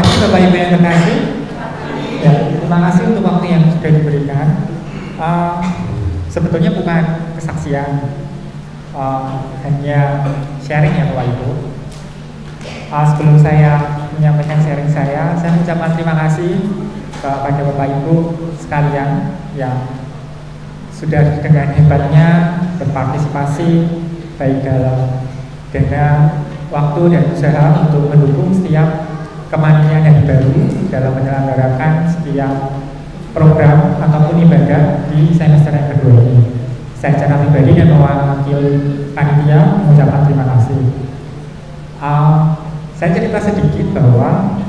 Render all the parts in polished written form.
pagi Bapak Ibu yang terkasih. Ya, terima kasih untuk waktu yang sudah diberikan. Sebetulnya bukan kesaksian, hanya sharing ya Bapak Ibu. Sebelum saya menyampaikan sharing saya mengucapkan terima kasih kepada Bapak Ibu sekalian yang sudah dengan hebatnya berpartisipasi baik dalam dana, waktu dan usaha untuk mendukung setiap kemandirian yang baru dalam menyelenggarakan setiap program ataupun ibadah di semester yang kedua ini. Saya secara pribadi dan mewakili panitia mengucapkan terima kasih. Saya cerita sedikit bahwa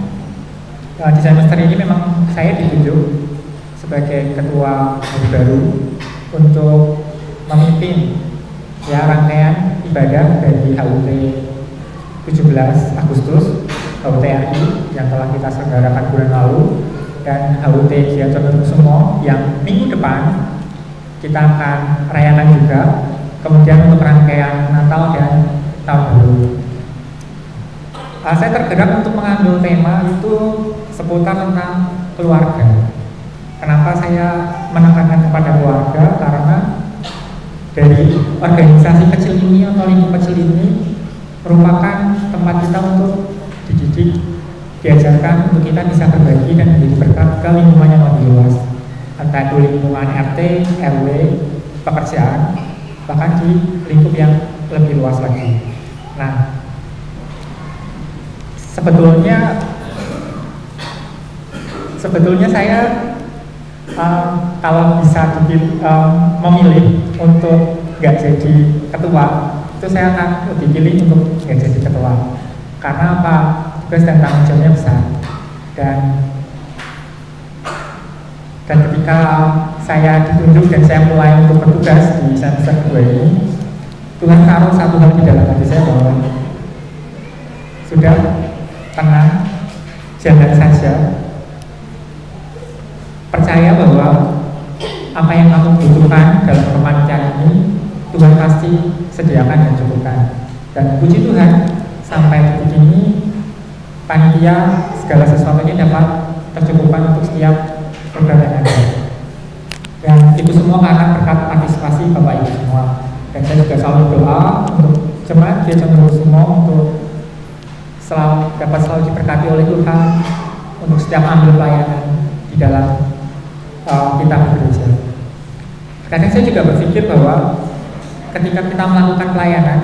di semester ini memang saya ditunjuk sebagai ketua baru untuk memimpin rangkaian ibadah dari HUT 17 Agustus HUT RI yang telah kita selenggarakan bulan lalu dan HUT Gia Condorokusumo yang minggu depan kita akan rayakan juga, kemudian untuk rangkaian Natal dan Tahun Baru. Saya tergerak untuk mengambil tema itu seputar tentang keluarga. Kenapa saya menekankan kepada keluarga? Karena dari organisasi kecil ini atau lingkup kecil ini merupakan tempat kita untuk dididik, diajarkan untuk kita bisa berbagi dan menjadi berkat ke lingkungan yang lebih luas, entah itu lingkungan RT, RW, pekerjaan, bahkan di lingkup yang lebih luas lagi. Nah, sebetulnya saya kalau bisa memilih untuk nggak jadi ketua, itu saya akan lebih pilih untuk nggak jadi ketua. Karena apa? Tugas dan tanggung jawabnya besar. Dan ketika saya ditunjuk dan saya mulai untuk bertugas di semester 2 ini, Tuhan taruh satu hal di dalam hati saya bahwa sudah tenang, jangan saja, percaya bahwa apa yang kamu butuhkan dalam kepanitiaan ini Tuhan pasti sediakan dan cukupkan. Dan puji Tuhan, sampai detik ini panitia segala sesuatunya dapat tercukupkan untuk setiap program yang ada. Dan itu semua karena berkat partisipasi Bapak Ibu semua. Dan saya juga selalu doa untuk jemaat Gia Condorokusumo untuk dapat selalu diberkati oleh Tuhan untuk setiap ambil pelayanan di dalam kita bekerja. Kadang saya juga berpikir bahwa ketika kita melakukan pelayanan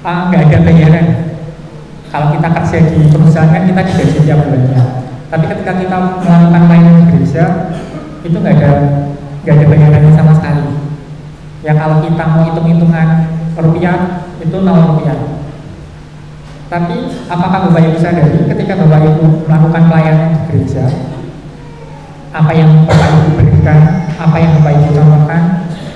nggak ada bayaran. Kalau kita kerja di perusahaan kan kita digaji tiap bulannya. Tapi ketika kita melakukan pelayanan di gereja itu nggak ada bayarannya sama sekali. Ya kalau kita mau hitung-hitungan rupiah itu 0 rupiah. Tapi apakah Bapak Ibu sadari ketika Bapak Ibu melakukan pelayanan di gereja, apa yang Bapak Ibu berikan, apa yang Bapak Ibu contohkan,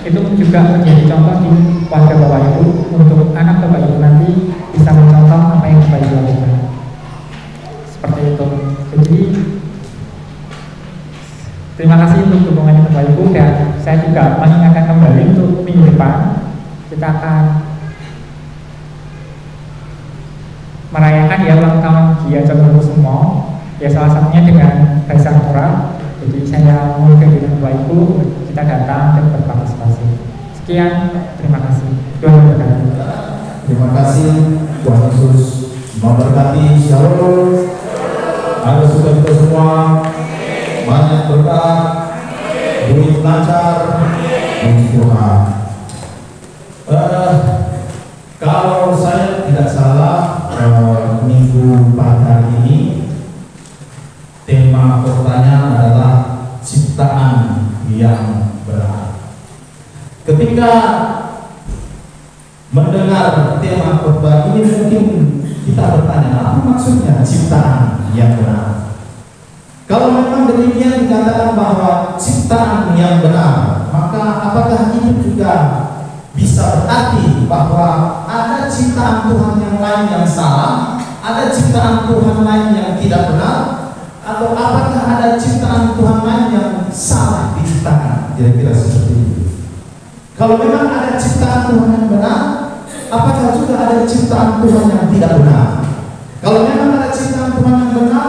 itu juga menjadi contoh di keluarga Bapak Ibu untuk anak Bapak Ibu nanti bisa mencontoh apa yang Bapak Ibu lakukan. Seperti itu. Jadi terima kasih untuk dukungannya Bapak Ibu, dan saya juga mengingatkan kembali untuk minggu depan kita akan merayakan ulang tahun Gia Condorokusumo, salah satunya dengan bahasa Murah. Jadi saya mengundang Bapak Ibu kita datang dan berpartisipasi. Sekian, terima kasih. Tuhan memberkati. Terima kasih. Tuhan Yesus memberkati. Shalom. Ada suka kita semua. Banyak berkah. Duit lancar. Puji Tuhan. Kalau saya tidak salah, minggu pagi hari ini tema pertanyaan adalah ciptaan yang benar. Ketika mendengar tema khotbah ini mungkin kita bertanya, apa maksudnya ciptaan yang benar? Kalau memang demikian dikatakan bahwa ciptaan yang benar, maka apakah ini juga bisa berarti bahwa ada ciptaan Tuhan yang lain yang salah, ada ciptaan Tuhan lain yang tidak benar, atau apakah ada ciptaan Tuhan lain yang salah diciptakan? Kira-kira seperti itu. Kalau memang ada ciptaan Tuhan yang benar, apakah juga ada ciptaan Tuhan yang tidak benar? Kalau memang ada ciptaan Tuhan yang benar,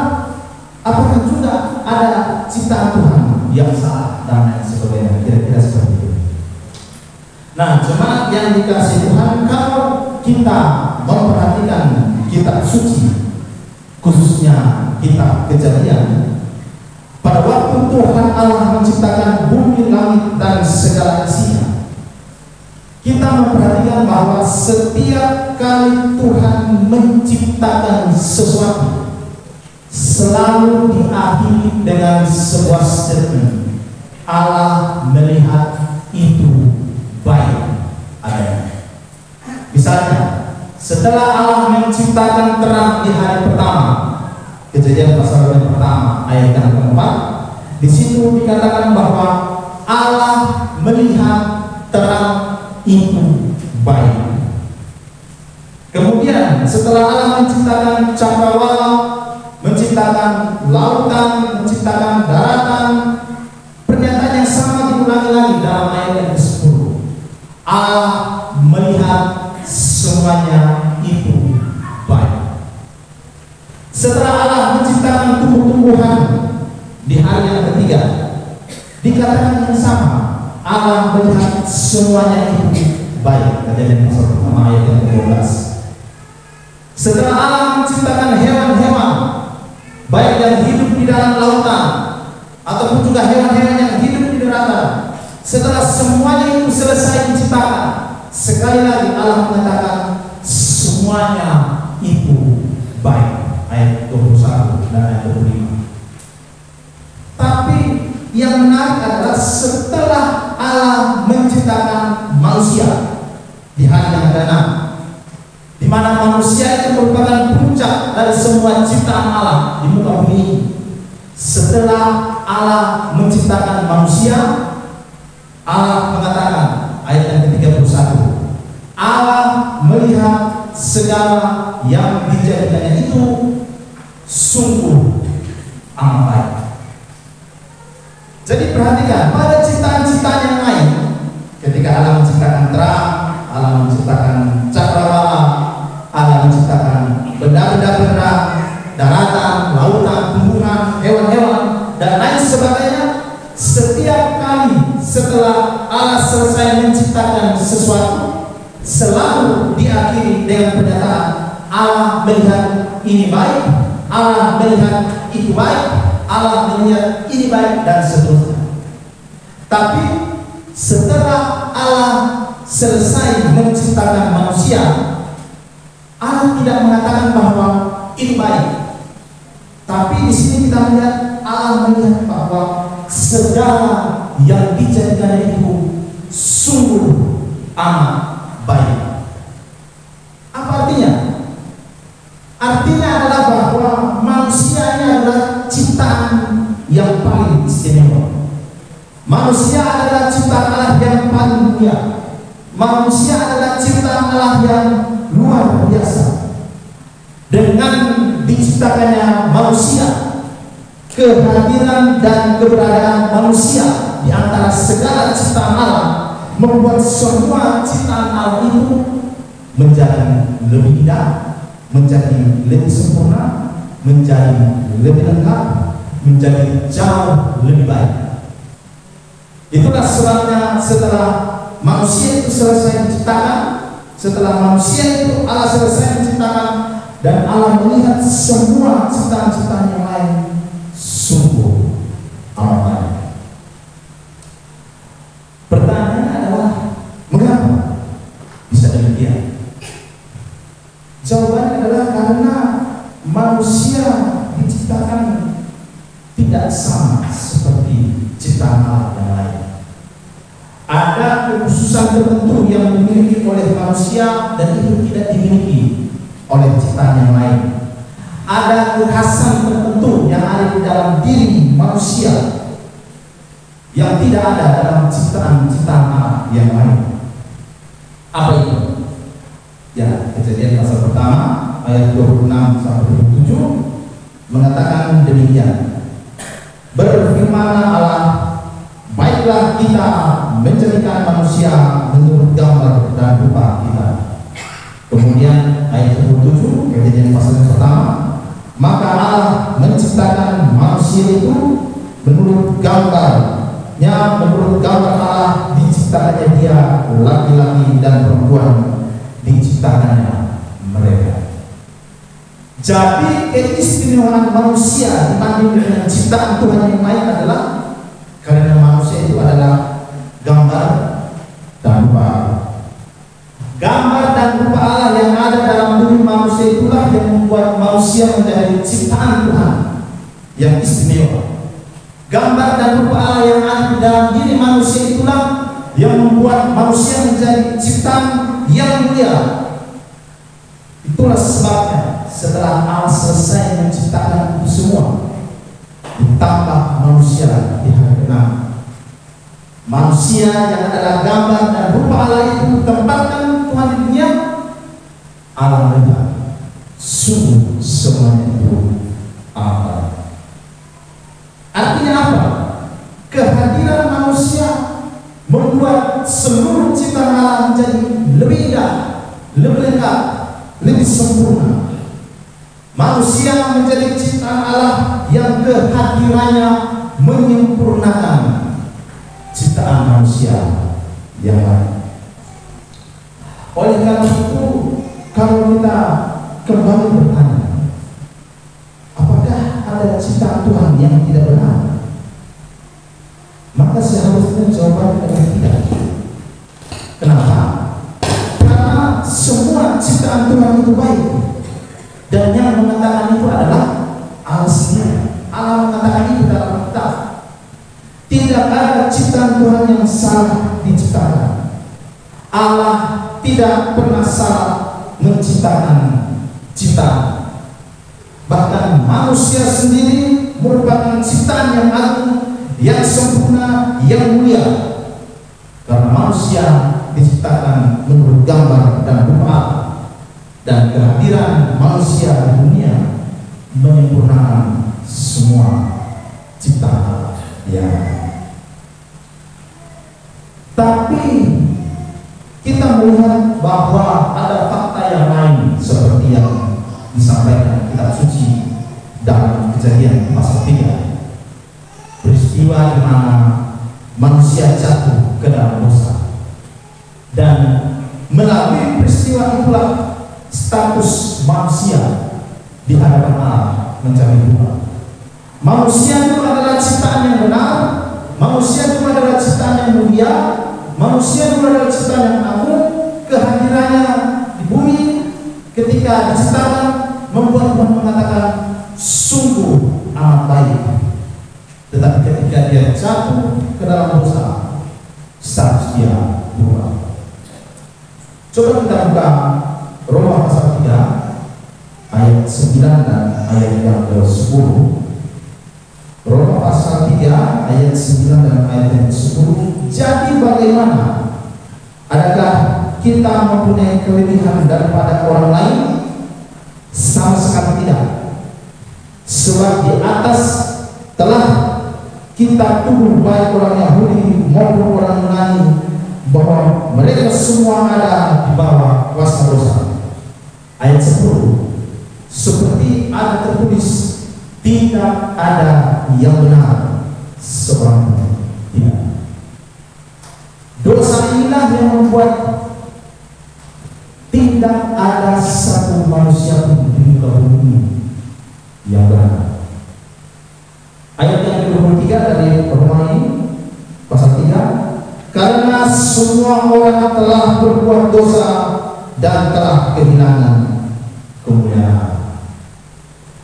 apakah juga ada ciptaan Tuhan yang salah dan lain sebagainya? Kira-kira seperti itu. Nah, jemaat yang dikasihi Tuhan, kalau kita memperhatikan kitab suci, khususnya kitab Kejadian, pada waktu Tuhan Allah menciptakan bumi, langit, dan segala isinya, kita memperhatikan bahwa setiap kali Tuhan menciptakan sesuatu selalu diakhiri dengan sebuah statement, Allah melihat itu baik adanya. Misalnya, setelah Allah menciptakan terang di hari pertama, Kejadian pasal yang pertama ayat yang keempat, di situ dikatakan bahwa Allah melihat terang itu baik. Kemudian setelah Allah menciptakan cakrawala, menciptakan lautan, menciptakan daratan, pernyataan yang sama diulangi lagi dalam ayat yang ke-10. Allah melihat semuanya itu baik. Setelah Allah menciptakan tumbuh-tumbuhan di hari yang ketiga, dikatakan yang sama, Allah melihat semuanya itu baik. Kejadian pasal pertama ayat yang ke-12. Setelah Allah menciptakan hewan-hewan, baik yang hidup di dalam lautan ataupun juga hewan-hewan yang hidup di daratan, setelah semuanya itu selesai diciptakan, sekali lagi Allah mengatakan semuanya itu baik. Ayat 21 dan ayat 25. Tapi yang menarik adalah setelah Allah menciptakan manusia di hari yang ke-6, di mana manusia itu merupakan puncak dari semua ciptaan Allah di muka bumi ini. Setelah Allah menciptakan manusia, Allah mengatakan ayat yang ke-31, Allah melihat segala yang dijadikannya itu sungguh amat baik. Jadi perhatikan, pada ciptaan-ciptaan yang lain, ketika Allah menciptakan terang, Allah menciptakan cakrawala, Allah menciptakan benda-benda bergerak, daratan, lautan, tumbuhan, hewan-hewan, dan lain sebagainya, setiap kali setelah Allah selesai menciptakan sesuatu, selalu diakhiri dengan pernyataan Allah melihat ini baik, Allah melihat itu baik, Allah melihat ini baik, dan seterusnya. Tapi setelah Allah selesai menciptakan manusia, Allah tidak mengatakan bahwa ini baik. Tapi di sini kita melihat Allah melihat bahwa segala yang dijadikan itu sungguh amat baik. Apa artinya? Artinya adalah bahwa manusia ini adalah ciptaan yang paling istimewa. Manusia adalah ciptaan Allah yang paling mulia. Manusia adalah ciptaan Allah yang luar biasa. Dengan diciptakannya manusia, kehadiran dan keberadaan manusia di antara segala ciptaan Allah membuat semua ciptaan Allah itu menjadi lebih indah, menjadi lebih sempurna, menjadi lebih lengkap, menjadi jauh lebih baik. Itulah sebabnya setelah manusia itu selesai diciptakan, setelah manusia itu Allah selesai menciptakan, dan Allah melihat semua ciptaan-ciptaan yang lain sungguh amat baik. Pertanyaannya adalah mengapa bisa demikian? Jawabannya adalah karena manusia diciptakan tidak sama seperti ciptaan Allah yang lain. Ada kekhususan tertentu yang dimiliki oleh manusia dan itu tidak dimiliki oleh ciptaan yang lain. Ada kekhasan tertentu yang ada di dalam diri manusia yang tidak ada dalam ciptaan-ciptaan Allah yang lain. Apa itu? Ya, Kejadian pasal pertama ayat 26 sampai 27 mengatakan demikian. Berfirmanlah Allah, baiklah kita menjadikan manusia menurut gambar dan rupa kita, Kemudian ayat 27 Kejadian pasal yang pertama, maka Allah menciptakan manusia itu menurut gambarnya, menurut gambar Allah diciptakannya dia, laki-laki dan perempuan diciptakannya mereka. Jadi keistimewaan manusia dibanding dengan ciptaan Tuhan yang lain adalah karena manusia itu adalah gambar dan rupa Allah. Gambar dan rupa Allah yang ada dalam diri manusia itulah yang membuat manusia menjadi ciptaan Tuhan yang istimewa. Gambar dan rupa Allah yang ada dalam diri manusia itulah yang membuat manusia menjadi ciptaan yang mulia. Itulah sebabnya setelah Allah selesai menciptakan itu semua, ditambah manusia di hari ke-6. Manusia yang adalah gambar dan rupa Allah itu tempatkan Tuhan di dunia. Allah melihat sungguh semuanya itu apa? Artinya apa? Kehadiran manusia membuat seluruh ciptaan Allah menjadi lebih indah, lebih lengkap, lebih sempurna. Manusia menjadi ciptaan Allah yang kehadirannya menyempurnakan ciptaan manusia yang lain. Oleh karena itu, kalau kita kembali bertanya, apakah ada ciptaan Tuhan yang tidak benar? Maka seharusnya jawabannya adalah tidak. Kenapa? Karena semua ciptaan Tuhan itu baik, dan yang mengatakan itu adalah Allah sendiri. Allah mengatakan itu dalam kitab. Tidak ada ciptaan Tuhan yang salah diciptakan. Allah tidak pernah salah menciptakan ciptaan. Bahkan manusia sendiri merupakan ciptaan yang agung, yang sempurna, yang mulia. Karena manusia diciptakan menurut gambar dan rupa Allah. Dan kehadiran manusia di dunia menyempurnakan semua ciptaan Allah yang ada. Tapi kita melihat bahwa ada fakta yang lain seperti yang disampaikan kitab suci dalam Kejadian pasal 3. Peristiwa di mana manusia jatuh ke dalam dosa, dan melalui peristiwa itulah status manusia di hadapan Allah menjadi berubah. Manusia itu adalah ciptaan yang benar, manusia itu adalah ciptaan yang mulia, manusia itu adalah ciptaan yang agung. Kehadirannya di bumi ketika diciptakan membuat Tuhan mengatakan sungguh amat baik. Tetapi ketika dia jatuh ke dalam dosa, status dia berubah. Coba kita buka Roma pasal 3 ayat 9 dan ayat yang ke-10. Roma pasal 3 ayat 9 dan ayat yang ke-10. Jadi bagaimana? Adakah kita mempunyai kelebihan daripada orang lain? Sama sekali tidak. Sebab di atas telah kita tuduh baik orang Yahudi maupun orang Yunani bahwa mereka semua ada di bawah kuasa dosa. Ayat 10, seperti ada tertulis, tidak ada yang benar seorang pun tidak. Dosa inilah yang membuat tidak ada satu manusia pun di muka bumi yang benar. Ayat yang ke-23 dari Roma ini pasal 3, karena semua orang telah berbuat dosa dan telah kehilangan kemuliaan.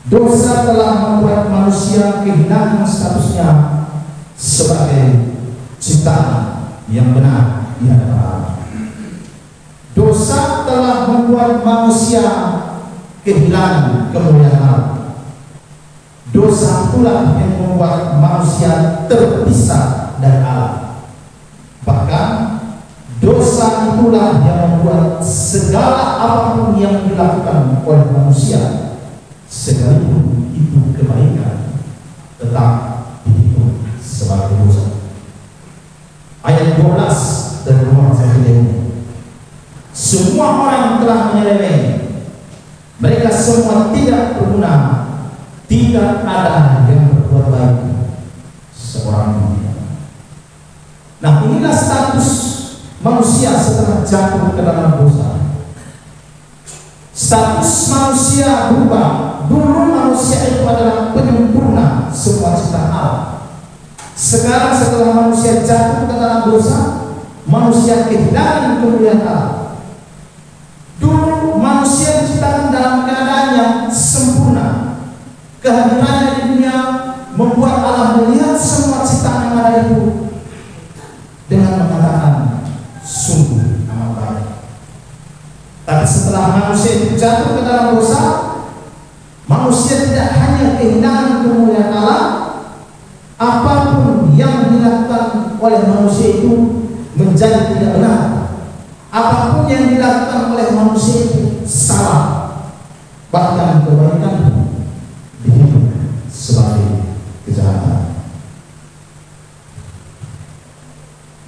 Dosa telah membuat manusia kehilangan statusnya sebagai ciptaan yang benar di hadapan Allah. Dosa telah membuat manusia kehilangan kemuliaan Allah. Dosa pula yang membuat manusia terpisah dari Allah. Bahkan dosa itulah yang membuat segala apapun yang dilakukan oleh manusia, sekalipun itu kebaikan, tetap dihitung sebagai dosa. Ayat 12 dari Roma pasal 3 ini, semua orang telah menyeleweng, mereka semua tidak berguna, tidak ada yang berbuat baik seorang pun. Nah, inilah status manusia setelah jatuh ke dalam dosa. Status manusia berubah. Dulu manusia itu adalah penyempurna semua ciptaan Allah. Sekarang setelah manusia jatuh ke dalam dosa, manusia kehilangan kemuliaan Allah. Dulu manusia diciptakan dalam keadaan yang sempurna. Kehadirannya di dunia membuat Allah melihat semua ciptaan yang ada itu dengan mengatakan sungguh amat baik. Tapi setelah manusia itu jatuh ke dalam dosa, manusia tidak hanya kehilangan kemuliaan Allah, apapun yang dilakukan oleh manusia itu menjadi tidak benar. Apapun yang dilakukan oleh manusia itu salah. Bahkan kebaikan dihitung sebagai kejahatan.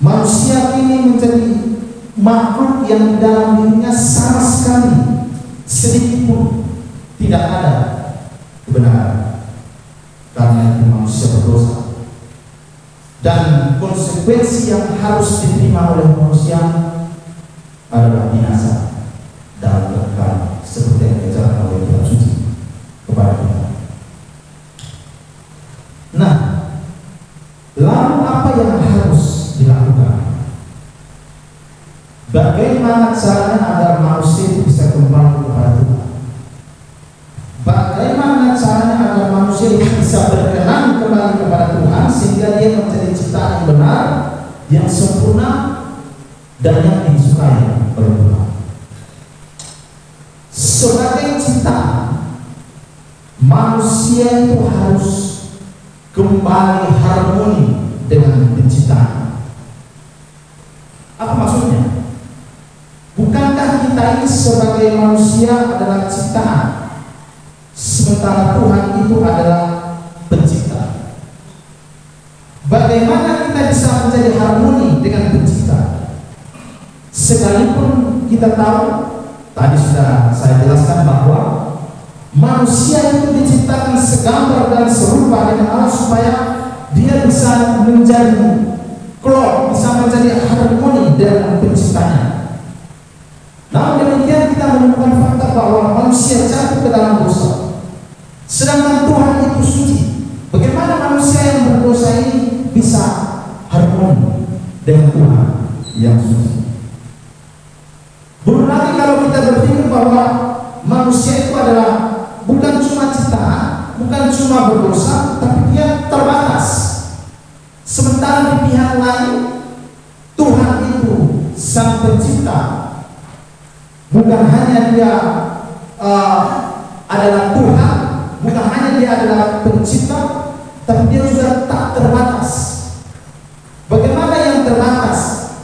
Manusia ini menjadi makhluk yang di dalam dirinya sama sekali sedikit pun tidak ada kebenaran, karena itu manusia berdosa, dan konsekuensi yang harus diterima oleh manusia adalah binasa dan kekal, seperti yang diajarkan oleh kitab suci kepada kita. Nah, lalu apa yang harus dilakukan? Bagaimana caranya agar manusia itu bisa kembali kepada Tuhan? Bagaimana caranya agar manusia itu bisa berkenan kembali kepada Tuhan sehingga dia menjadi ciptaan yang benar, yang sempurna, dan yang disukai oleh Tuhan? Sebagai ciptaan, manusia itu harus kembali harmoni dengan penciptaan. Apa maksudnya? Bukankah kita ini sebagai manusia adalah ciptaan, sementara Tuhan itu adalah pencipta? Bagaimana kita bisa menjadi harmoni dengan pencipta? Sekalipun kita tahu, tadi sudah saya jelaskan bahwa manusia itu diciptakan segambar dan serupa dengan Allah supaya dia bisa menjadi klop, bisa menjadi harmoni dengan penciptanya. Namun demikian kita menemukan fakta bahwa manusia jatuh ke dalam dosa, sedangkan Tuhan itu suci. Bagaimana manusia yang berdosa ini bisa harmoni dengan Tuhan yang suci? Belum lagi kalau kita berpikir bahwa manusia itu adalah bukan cuma ciptaan, bukan cuma berdosa, tapi dia terbatas. Sementara di pihak lain, Tuhan itu sang pencipta. Bukan hanya dia adalah Tuhan, bukan hanya dia adalah pencipta, tapi dia juga tak terbatas. Bagaimana yang terbatas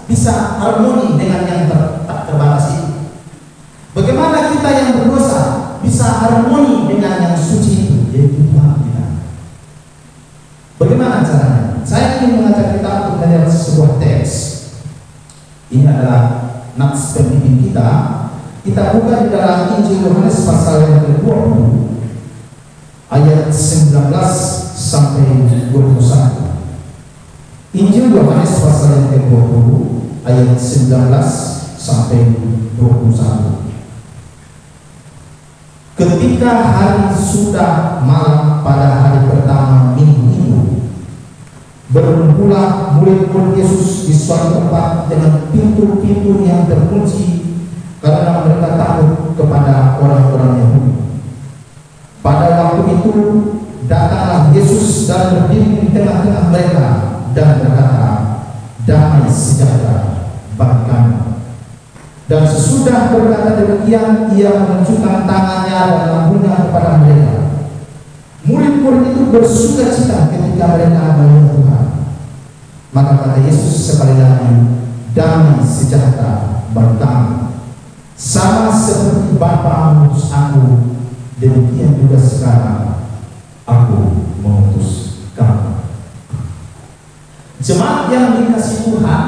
bisa harmoni dengan yang tak terbatas itu? Bagaimana kita yang berdosa bisa harmoni dengan yang suci itu, yaitu Tuhan kita? Bagaimana caranya? Saya ingin mengajak kita untuk melihat sebuah teks. Ini adalah nats pembimbing kita. Kita buka di dalam Injil Yohanes pasal yang ke-20 ayat 19 sampai 21. Injil Yohanes pasal yang ke-20 ayat 19 sampai 21. Ketika hari sudah malam pada hari pertama minggu itu, berkumpulah murid-murid Yesus di suatu tempat dengan pintu-pintu yang terkunci, karena mereka takut kepada orang-orang Yahudi. Pada waktu itu datanglah Yesus dan berdiri di tengah-tengah mereka dan berkata, "Damai sejahtera bagi kamu." Dan sesudah berkata demikian, ia menunjukkan tangannya dan lambungnya kepada mereka. Murid-murid itu bersuka cita ketika mereka melihat Tuhan. Maka kata Yesus sekali lagi, "Damai sejahtera bagi kamu. Sama seperti Bapa mengutus aku, demikian juga sekarang aku mengutus kamu." Jemaat yang dikasihi Tuhan,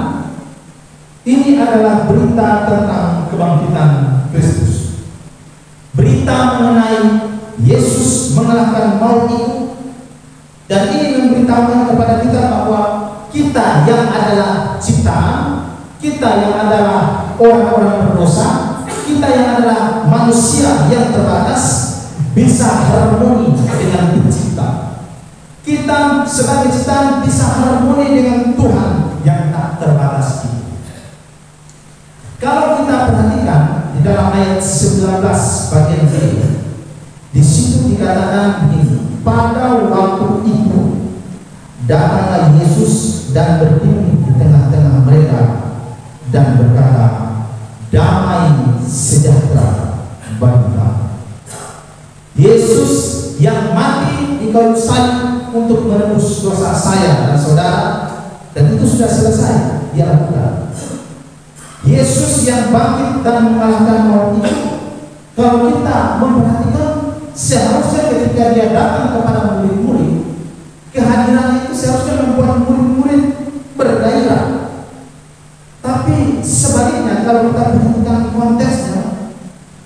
ini adalah berita tentang kebangkitan Kristus. Berita mengenai Yesus mengalahkan maut itu, dan ini memberitahukan kepada kita bahwa kita yang adalah ciptaan, kita yang adalah orang-orang berdosa, kita yang adalah manusia yang terbatas, bisa harmoni dengan pencipta. Kita sebagai ciptaan bisa harmoni dengan Tuhan yang tak terbatas itu. Kalau kita perhatikan di dalam ayat 19 bagian B, di situ dikatakan begini, pada waktu itu datanglah Yesus dan berdiri di tengah-tengah mereka dan berkata, damai sejahtera bagi kamu. Yesus yang mati di kayu salib untuk menebus dosa saya dan saudara, dan itu sudah selesai dia lakukan. Yesus yang bangkit dan mengalahkan maut itu, kalau kita memperhatikan, seharusnya ketika dia datang kepada murid-murid, kehadiran itu seharusnya membuat murid-murid bergairah. Tapi sebaliknya, kalau kita perhatikan konteksnya,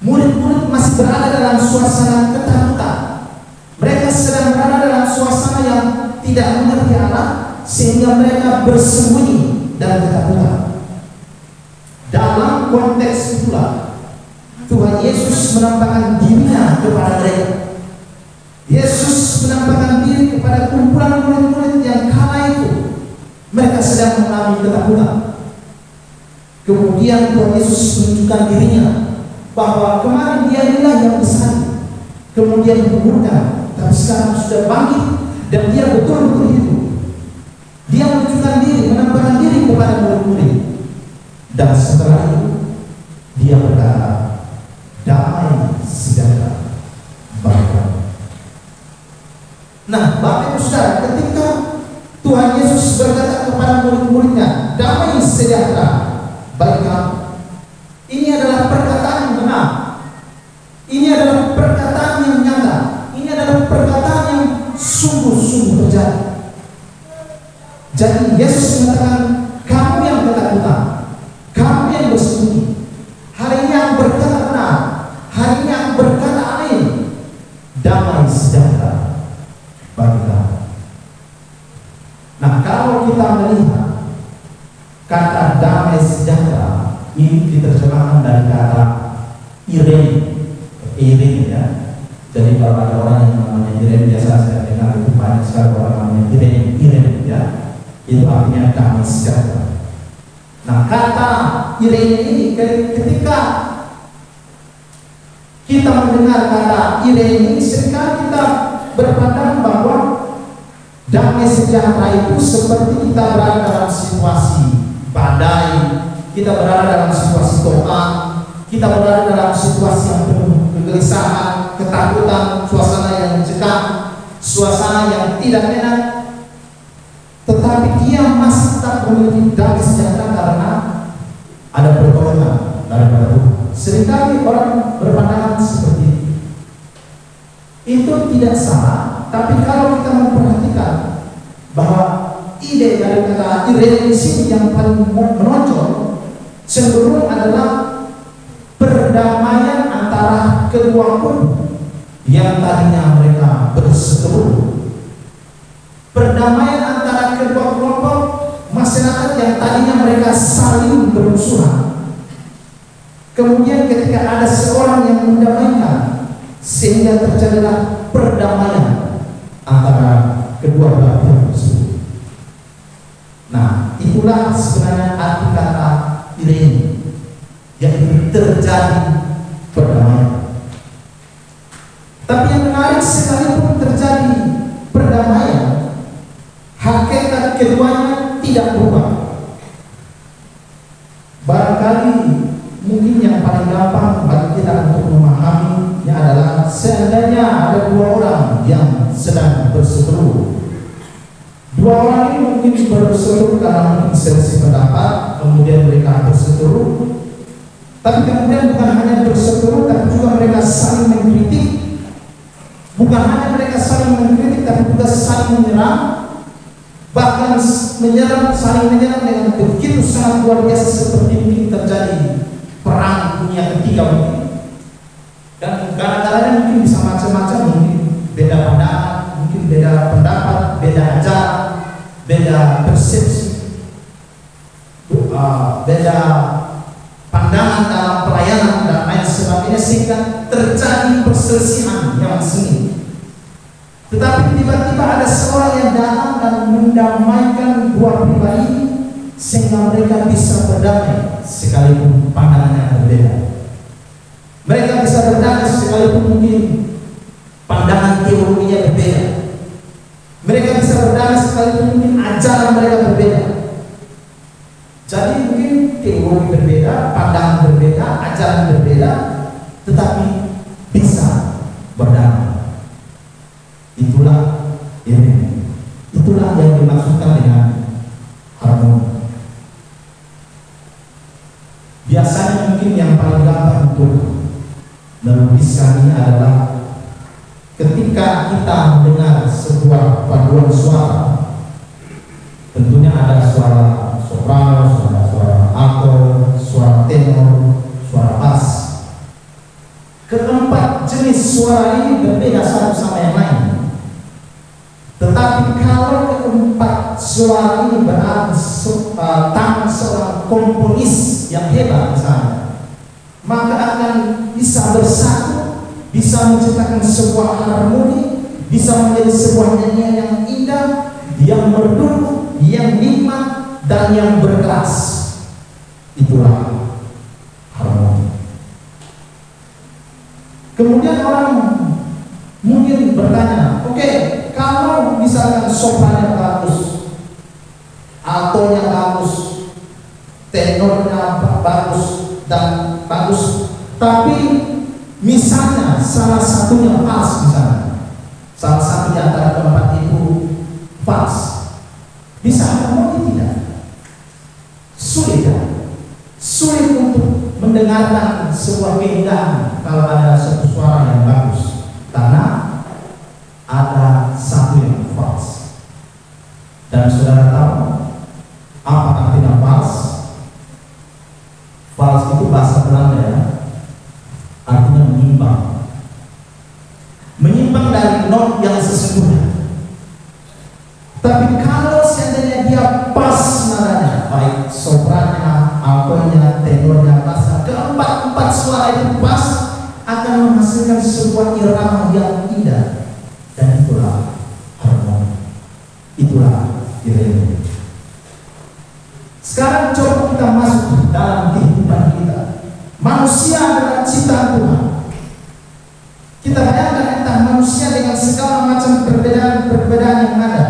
murid-murid masih berada dalam suasana ketakutan. Mereka sedang berada dalam suasana yang tidak mengerti Allah, sehingga mereka bersembunyi dalam ketakutan. Dalam konteks itulah Tuhan Yesus menampakkan dirinya kepada mereka. Yesus menampakkan diri kepada kumpulan murid-murid yang kala itu mereka sedang mengalami ketakutan. Kemudian Tuhan Yesus menunjukkan dirinya bahwa kemarin dia inilah yang besar, kemudian dikuburkan, tapi sekarang sudah bangkit dan dia betul-betul hidup. Dia menunjukkan diri, menampakkan diri kepada murid-murid, dan setelah itu dia berkata, damai sejahtera bagi kamu. Nah, Bapak Ibu Saudara, ketika Tuhan Yesus berkata kepada murid-muridnya, damai sejahtera bagi kamu, ini adalah perkataan yang benar. Ini adalah perkataan yang nyata. Ini adalah perkataan yang sungguh-sungguh terjadi. Jadi Yesus mengatakan, kamu yang ketakutan, kamu yang bersembunyi, hari ini aku berkata benar, hari ini aku berkata amin, damai sejahtera bagi kamu. Nah, kalau kita melihat kata damai sejahtera ini diterjemahkan dari kata Irene, ya. Jadi kalau ada orang yang namanya Irene, biasa saya dengar itu banyak sekali orang namanya Irene, ya. Itu artinya damai sejahtera. Nah, kata Irene ini ketika kita mendengar kata Irene ini, seringkali kita berpandangan bahwa damai sejahtera itu seperti kita berada dalam situasi badai, kita berada dalam situasi topan, kita berada dalam situasi yang penuh kegelisahan, ketakutan, suasana yang mencekam, suasana yang tidak enak. Tetapi dia masih tetap memiliki damai sejahtera karena ada pertolongan daripada Tuhan. Seringkali orang berpandangan seperti itu. Itu tidak salah, tapi kalau kita memperhatikan bahwa ide dari kata Irene di sini yang paling menonjol cenderung adalah perdamaian antara kedua kubu yang tadinya mereka berseteru. Perdamaian antara kedua kelompok masyarakat yang tadinya mereka saling bermusuhan. Kemudian ketika ada seorang yang mendamaikan, sehingga terjadilah perdamaian antara kedua belah pihak tersebut. Nah, itulah sebenarnya arti kata Irene, yang terjadi perdamaian. Tapi yang menarik, sekalipun terjadi perdamaian, hakikat keduanya tidak berubah. Barangkali mungkin yang paling gampang bagi kita untuk memahaminya adalah seandainya ada dua orang yang sedang berseteru. Dua orang ini mungkin berseteru karena selisih pendapat, kemudian mereka berseteru. Tapi kemudian bukan hanya berseteru, tapi juga mereka saling mengkritik. Bukan hanya mereka saling mengkritik, tapi juga saling menyerang. Bahkan saling menyerang dengan begitu sangat luar biasa, seperti ini terjadi perang dunia ketiga mungkin, dan kadang-kadang mungkin bisa macam-macam, mungkin beda pandangan, mungkin beda pendapat, beda ajaran, beda persepsi, beda pandangan dalam pelayanan dan lain sebagainya, sehingga terjadi perselisihan yang sengit. Tetapi tiba-tiba ada seorang yang datang dan mendamaikan dua pribadi ini, sehingga mereka bisa berdamai sekalipun pandangannya berbeda. Mereka bisa berdamai sekalipun mungkin pandangan teologinya berbeda. Mereka bisa berdamai sekalipun mungkin ajaran mereka berbeda. Jadi mungkin teologi berbeda, pandangan berbeda, ajaran berbeda, tetapi bisa berdamai. Itulah ini. Itulah yang dimaksudkan dengan harmoni. Biasanya mungkin yang paling gampang untuk melukiskan ini adalah ketika kita mendengar sebuah paduan suara. Tentunya ada suara soprano, suara alto, suara tenor, suara bass. Keempat jenis suara ini berbeda satu sama yang lain. Tetapi kalau keempat suara ini berada tangan seorang komponis yang hebat misalnya, maka akan bisa bersatu, bisa menciptakan sebuah harmoni, bisa menjadi sebuah nyanyian yang indah, yang merdu, yang nikmat, dan yang berkelas. Itulah harmoni. Kemudian orang mungkin bertanya, oke, kalau misalkan soprannya bagus, altonya bagus, tenornya bagus dan bagus, tapi misalnya salah satunya fals, misalnya salah satu di antara keempat itu fals, bisa harmoni tidak? Sulit ya? Sulit untuk mendengarkan sebuah keindahan kalau ada satu suara yang bagus, karena ada satu yang fals. Dan saudara tahu apa artinya fals? Fals itu bahasa Belanda ya, artinya menyimpang. Menyimpang dari not yang sesungguhnya. Tapi kalau seandainya dia pas nadanya, baik soprannya, altonya, tenornya, bassnya, keempat suara itu pas, akan menghasilkan sebuah irama yang indah. Dan itulah harmoni, itulah irama. Sekarang coba kita masuk dalam kehidupan kita. Manusia adalah ciptaan Tuhan. Kita bayangkan entah manusia dengan segala macam perbedaan yang ada.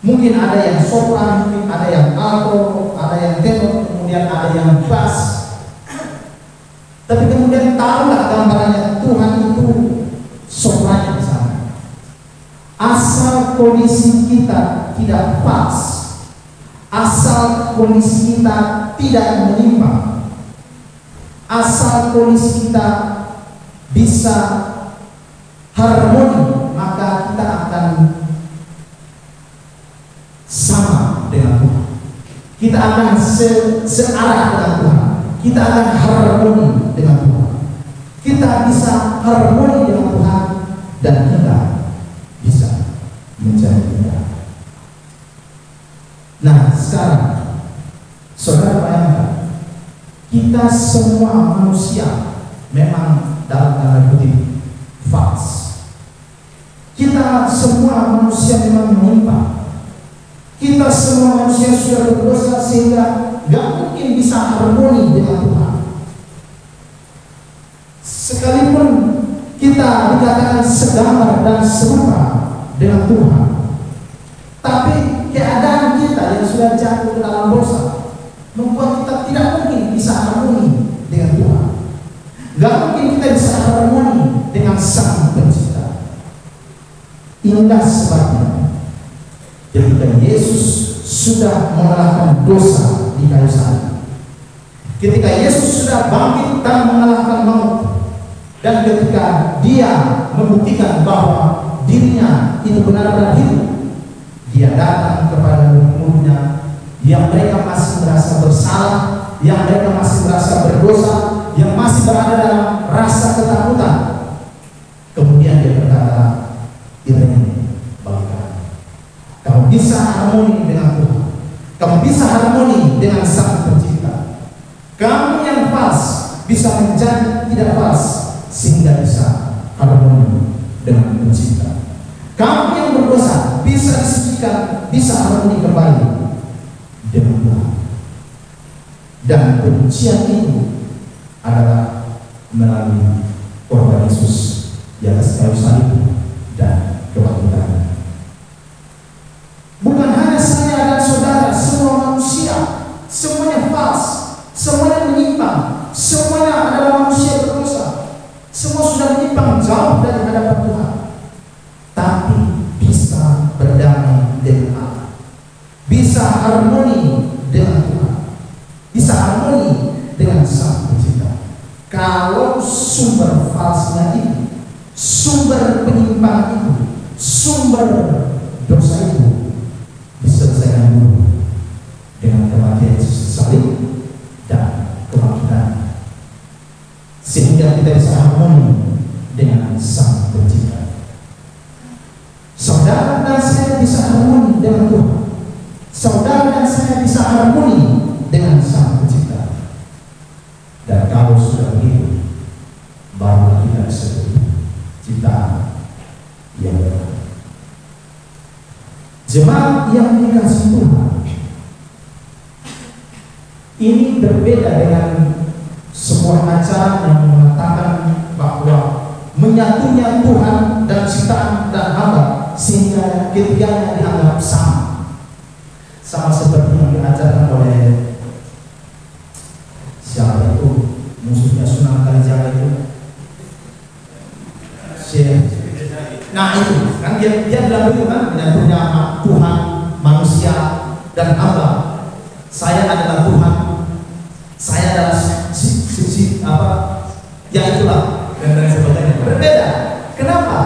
Mungkin ada yang sopran, mungkin ada yang alto, ada yang tenor, kemudian ada yang bass. Tapi kemudian taruhlah gambarannya Tuhan itu soprannya di sana. Asal kondisi kita tidak pas, asal kondisi kita tidak menyimpang, asal kondisi kita bisa harmoni, maka kita akan sama dengan Tuhan. Kita akan searah dengan Tuhan. Kita akan harmoni dengan Tuhan. Kita bisa harmoni dengan Tuhan, dan kita bisa menjadi indah. Nah, sekarang saudara bayangkan, kita semua manusia memang dalam tanda kutip fals. Kita semua manusia memang menyimpang. Kita semua manusia sudah berdosa sehingga gak mungkin bisa harmoni dengan Tuhan. Sekalipun kita dikatakan segambar dan serupa dengan Tuhan, tapi keadaan kita yang sudah jatuh ke dalam dosa membuat kita tidak mungkin bisa harmoni dengan Tuhan. Gak mungkin kita bisa harmoni dengan Sang Pencipta. Inilah sebabnya ketika Yesus sudah mengalahkan dosa di kayu salib, ketika Yesus sudah bangkit dan mengalahkan maut, dan ketika Dia membuktikan bahwa dirinya itu benar-benar hidup, Dia datang kepada murid-muridnya yang mereka masih merasa bersalah, yang mereka masih merasa berdosa, harmoni dengan Sang Pencipta. Kamu yang pas bisa menjadi tidak pas sehingga bisa harmoni dengan Pencipta. Kamu yang berdosa bisa disucikan, bisa harmoni kembali dengan Tuhan. Dan penyucian itu adalah melalui korban Yesus di atas kayu salib dan kebangkitannya. Bukan hanya saya dan saudara, semua manusia, semuanya fals, semuanya menyimpang, semuanya adalah manusia berdosa, semua sudah menyimpang jauh dari hadapan Tuhan. Tapi bisa berdamai dengan Allah, bisa harmoni dengan Tuhan, bisa harmoni dengan Sang Pencipta. Kalau sumber falsnya itu, sumber penyimpangan itu, sumber dosa itu diselesaikan dulu dengan kematian Yesus salib dan kebangkitan, sehingga kita bisa harmoni dengan Sang Pencipta. Saudara dan saya bisa harmoni dengan Tuhan. Saudara dan saya bisa harmoni dengan Sang Pencipta. Dan kalau sudah begitu, baru kita disebut ciptaan yang benar. Jemaat yang dikasihi Tuhan, ini berbeda dengan sebuah acara yang mengatakan bahwa menyatunya Tuhan dan ciptaan dan hamba sehingga ketiganya dianggap sama. Sama seperti yang diajarkan oleh siapa itu, musuhnya Sunan Kalijaga itu, nah itu kan dia bilang begitu kan, menyatunya Tuhan, manusia dan hamba. Saya adalah Tuhan, saya adalah ya itulah dan sebagainya. Berbeda. Kenapa?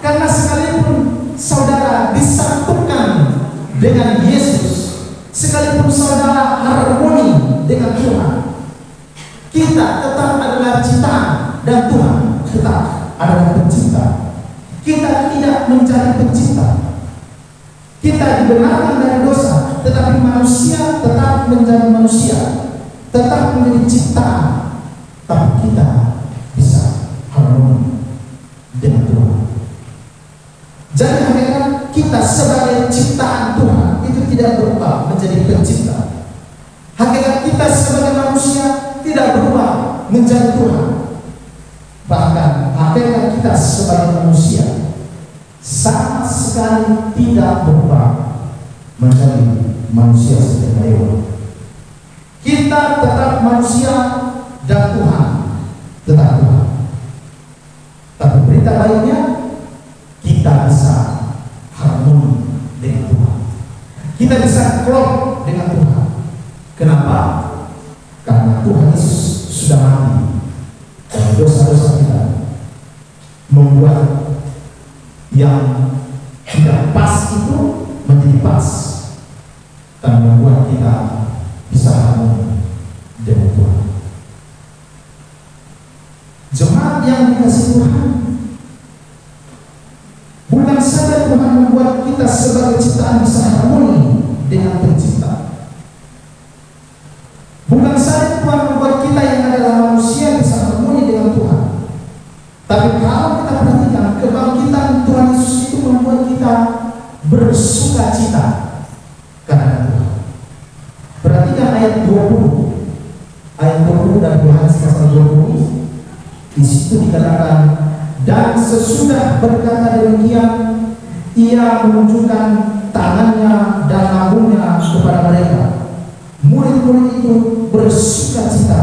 Karena sekalipun saudara disatukan dengan Yesus, sekalipun saudara harmoni dengan Tuhan, kita tetap adalah ciptaan dan Tuhan tetap adalah pencipta. Kita tidak mencari pencipta. Kita dibenarkan dari dosa, tetapi manusia tetap menjadi manusia, tetap menjadi ciptaan. Tapi kita bisa harmoni dengan Tuhan. Jadi hakikat kita sebagai ciptaan Tuhan itu tidak berubah menjadi pencipta. Hakikat kita sebagai manusia tidak berubah menjadi Tuhan. Bahkan hakikat kita sebagai manusia sama sekali tidak berubah menjadi manusia seperti hewan. Kita tetap manusia dan Tuhan tetap Tuhan. Tapi berita baiknya, kita bisa harmoni dengan Tuhan. Kita bisa klop dengan Tuhan. Kenapa? Karena Tuhan Yesus sudah mati dan dosa-dosa kita membuat yang tidak pas itu menjadi pas dan membuat kita bisa harmoni dengan Tuhan. Jemaat yang dikasihi Tuhan, bukan saja Tuhan membuat kita sebagai ciptaan bisa harmoni dengan Pencipta. Bukan saja Tuhan membuat kita yang adalah manusia bisa harmoni dengan Tuhan. Tapi kalau kita perhatikan, kebangkitan Tuhan Yesus itu membuat kita bersuka cita karena Tuhan. Perhatikan ayat 20. Ayat 20 dari Yohanes pasal 20. Di situ dikatakan, dan sesudah berkata demikian, ia menunjukkan tangannya dan lambungnya kepada mereka. Murid-murid itu bersuka cita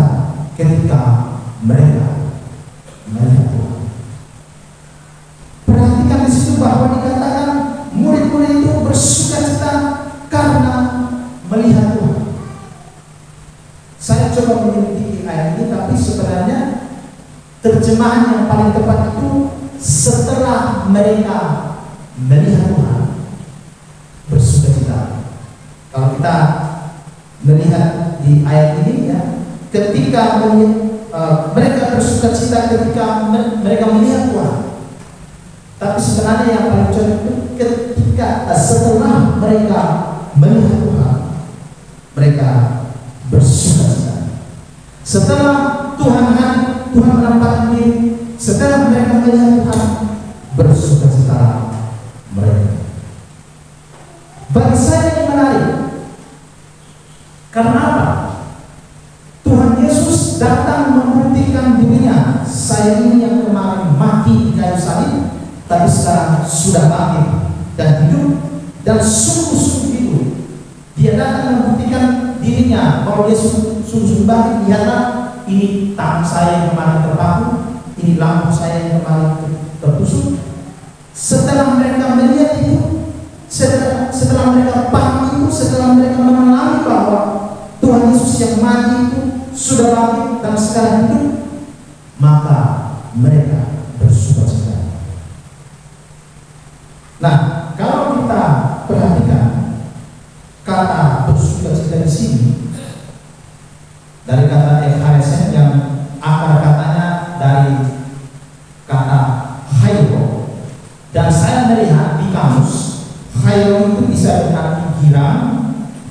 ketika mereka melihat Tuhan. Perhatikan di situ bahwa dikatakan murid-murid itu bersuka cita karena melihat Tuhan. Saya coba menyelidiki ayat ini, tapi sebenarnya terjemahan yang paling tepat itu setelah mereka melihat Tuhan bersuka cita. Kalau kita melihat di ayat ini ya, ketika mereka bersuka cita ketika mereka melihat Tuhan. Tapi sebenarnya yang paling cocok itu ketika setelah mereka melihat Tuhan. mereka bersuka-cita. Setelah Tuhan menampakkan diri, setelah mereka melihat Tuhan, bersuka-cita mereka. Bagi saya ini menarik. Karena apa? Tuhan Yesus datang membuktikan dirinya. Saya ini yang kemarin mati di kayu salib, tapi sekarang sudah bangkit dan hidup, dan sungguh-sungguh hidup. Dia datang membuktikan dirinya bahwa dia sungguh-sungguh bangkit. Lihatlah, ini tangan saya yang kemarin terpaku, ini lambung saya yang kemarin tertusuk. Setelah mereka melihat itu, setelah mereka paham itu, setelah mereka mengalami bahwa Tuhan Yesus yang mati itu sudah bangkit dan sekarang hidup, maka mereka bersukacita. Nah, kalau kita perhatikan kata bersukacita di sini, dari kata ekharesia yang akar katanya dari kata hairo, dan saya melihat di kamus hairo itu bisa berarti girang,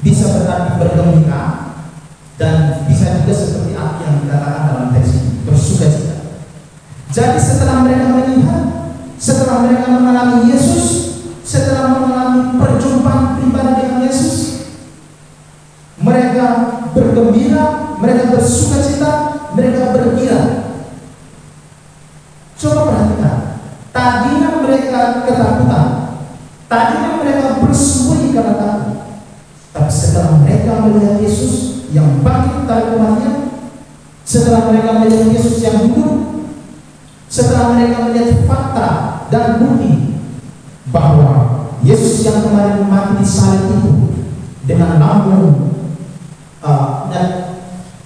bisa berarti bergembira, dan bisa juga seperti apa yang dikatakan dalam teks ini, bersukacita. Jadi setelah mereka melihat, setelah mereka mengalami Yesus, setelah mengalami perjumpaan pribadi dengan Yesus, mereka bergembira, mereka bersukacita, mereka bergembira. Coba perhatikan, tadinya mereka ketakutan, tadinya mereka bersembunyi karena takut, tapi setelah mereka melihat Yesus yang bangkit dari kematian, setelah mereka melihat Yesus yang hidup, setelah mereka melihat fakta dan bukti bahwa Yesus yang kemarin mati di salib itu dengan lambung dan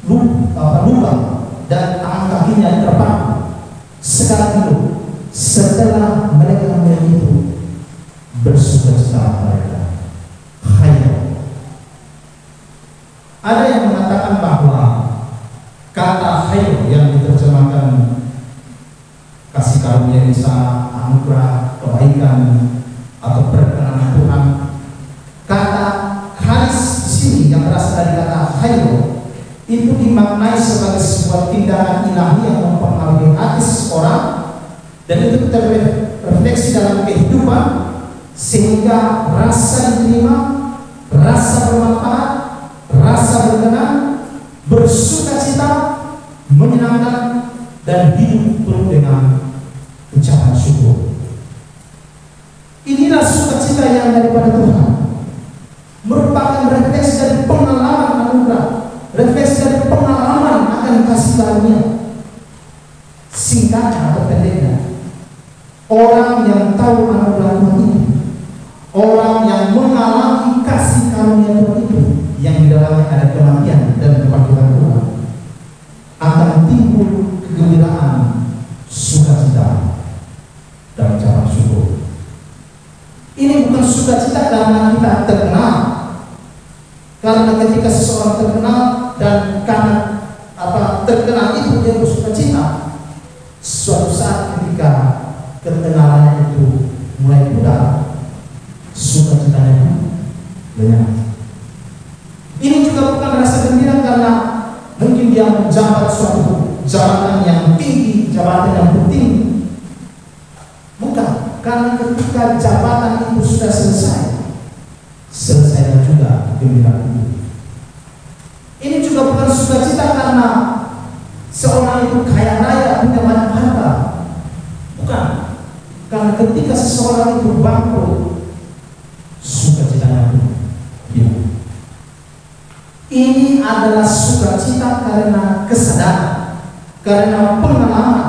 lubang dan tangan kakinya terpaku, sekarang itu setelah mereka melihat itu, bersukacita mereka. Ada yang mengatakan bahwa kata hayr yang diterjemahkan kasih karunia Isa, anugerah, kebaikan, atau perkenan Tuhan, kata charis di sini yang berasal dari kata hayr itu dimaknai sebagai sebuah tindakan ilahi yang mempengaruhi hati seseorang, dan itu terrefleksi dalam kehidupan sehingga rasa diterima, rasa bermanfaat, rasa berkenan, bersukacita, menyenangkan, dan hidup penuh dengan ucapan syukur. Inilah sukacita yang daripada Tuhan, merupakan refleksi dari pengalaman anugerah, refleksi dari pengalaman akan kasih karunia. Singkatnya atau pendeknya, orang yang tahu anugerah Tuhan itu, orang yang mengalami kasih karunia Tuhan itu, yang di dalamnya ada kematian dan kebangkitan Tuhan, akan timbul kegembiraan, sukacita, dan ucapan syukur. Ini bukan sukacita karena kita terkenal, karena ketika seseorang terkenal dan karena terkenal itu dia bersukacita. Suatu saat ketika ketenarannya itu mulai pudar, sukacitanya pun lenyap. Ini juga bukan rasa gembira karena mungkin dia menjabat suatu jabatan yang tinggi, jabatan yang penting. Bukan, karena ketika jabatan itu sudah selesai juga gembira itu. Ini juga bukan sukacita karena seorang itu kaya raya, punya banyak harta. Bukan, karena ketika seseorang itu bangkrut, sukacitanya pun hilang. Ini adalah sukacita karena kesadaran, karena pengalaman,